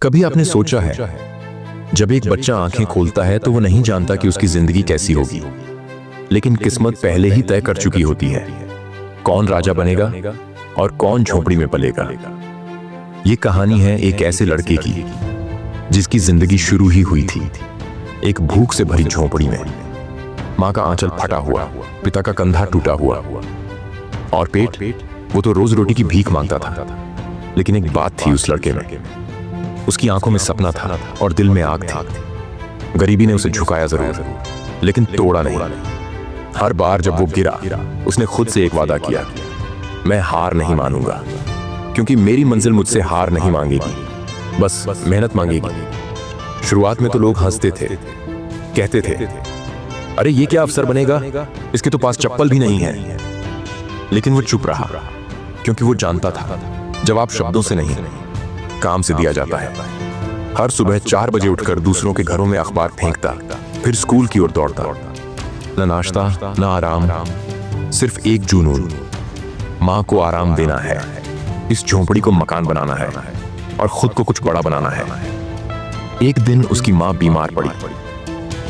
कभी आपने सोचा है, जब एक बच्चा आंखें खोलता है तो वो नहीं जानता कि उसकी जिंदगी कैसी होगी, लेकिन किस्मत पहले ही तय कर चुकी होती है कौन राजा बनेगा और कौन झोपड़ी में पलेगा। ये कहानी है एक ऐसे लड़के की जिसकी जिंदगी शुरू ही हुई थी एक भूख से भरी झोपड़ी में। माँ का आंचल फटा हुआ, पिता का कंधा टूटा हुआ और पेट वो तो रोज रोटी की भीख मांगता था। लेकिन एक बात थी उस लड़के में, उसकी आंखों में सपना था और दिल में आग थी। गरीबी ने उसे झुकाया जरूर, लेकिन तोड़ा नहीं। हर बार जब वो गिरा, उसने खुद से एक वादा किया, मैं हार नहीं मानूंगा, क्योंकि मेरी मंजिल मुझसे हार नहीं मांगेगी, बस मेहनत मांगेगी। शुरुआत में तो लोग हंसते थे, कहते थे अरे ये क्या अफसर बनेगा, इसके तो पास चप्पल भी नहीं है। लेकिन वो चुप रहा, क्योंकि वो जानता था जवाब शब्दों से नहीं, काम से दिया जाता है। हर सुबह 4 बजे उठकर दूसरों के घरों में अखबार फेंकता, फिर स्कूल की ओर दौड़ता। न नाश्ता न आराम, सिर्फ एक जुनून, माँ को आराम देना है, इस झोंपड़ी को मकान बनाना है और खुद को कुछ बड़ा बनाना है। एक दिन उसकी माँ बीमार पड़ी,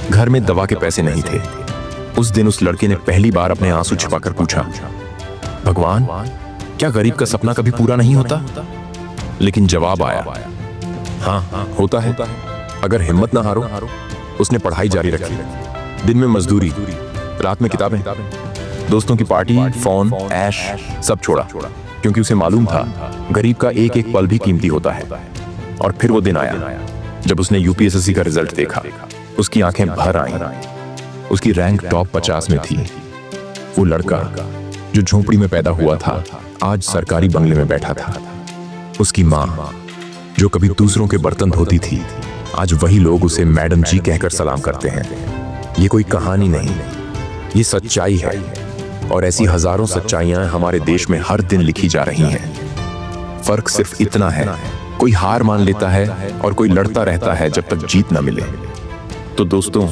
घर में दवा के पैसे नहीं थे। उस दिन उस लड़के ने पहली बार अपने आंसू छिपाकर पूछा, भगवान, क्या गरीब का सपना कभी पूरा नहीं होता? लेकिन जवाब आया, हाँ होता है, अगर हिम्मत ना हारो। उसने पढ़ाई जारी रखी, दिन में मजदूरी, रात में किताबें, दोस्तों की पार्टी, फोन, ऐश सब छोड़ा, क्योंकि उसे मालूम था गरीब का एक एक पल भी कीमती होता है। और फिर वो दिन आया जब उसने यूपीएससी का रिजल्ट देखा। उसकी आंखें भर आईं। उसकी रैंक टॉप 50 में थी। वो लड़का जो झोंपड़ी में पैदा हुआ था, आज सरकारी बंगले में बैठा था। उसकी माँ जो कभी दूसरों के बर्तन धोती थी, आज वही लोग उसे मैडम जी कहकर सलाम करते हैं। ये कोई कहानी नहीं, ये सच्चाई है। और ऐसी हजारों सच्चाइयां हमारे देश में हर दिन लिखी जा रही हैं। फर्क सिर्फ इतना है, कोई हार मान लेता है और कोई लड़ता रहता है जब तक जीत न मिले। तो दोस्तों,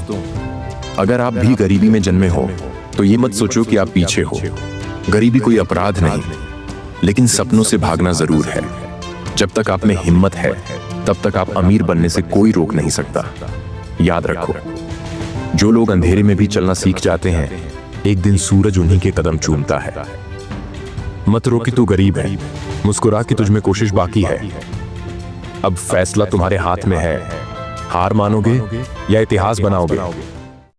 अगर आप भी गरीबी में जन्मे हो तो ये मत सोचो कि आप पीछे हो। गरीबी कोई अपराध नहीं, लेकिन सपनों से भागना जरूर है। जब तक आप में हिम्मत है, तब तक आप अमीर बनने से कोई रोक नहीं सकता। याद रखो, जो लोग अंधेरे में भी चलना सीख जाते हैं, एक दिन सूरज उन्हीं के कदम चूमता है। मत रो कि तू गरीब है, मुस्कुरा कि तुझ में कोशिश बाकी है। अब फैसला तुम्हारे हाथ में है, हार मानोगे या इतिहास बनाओगे।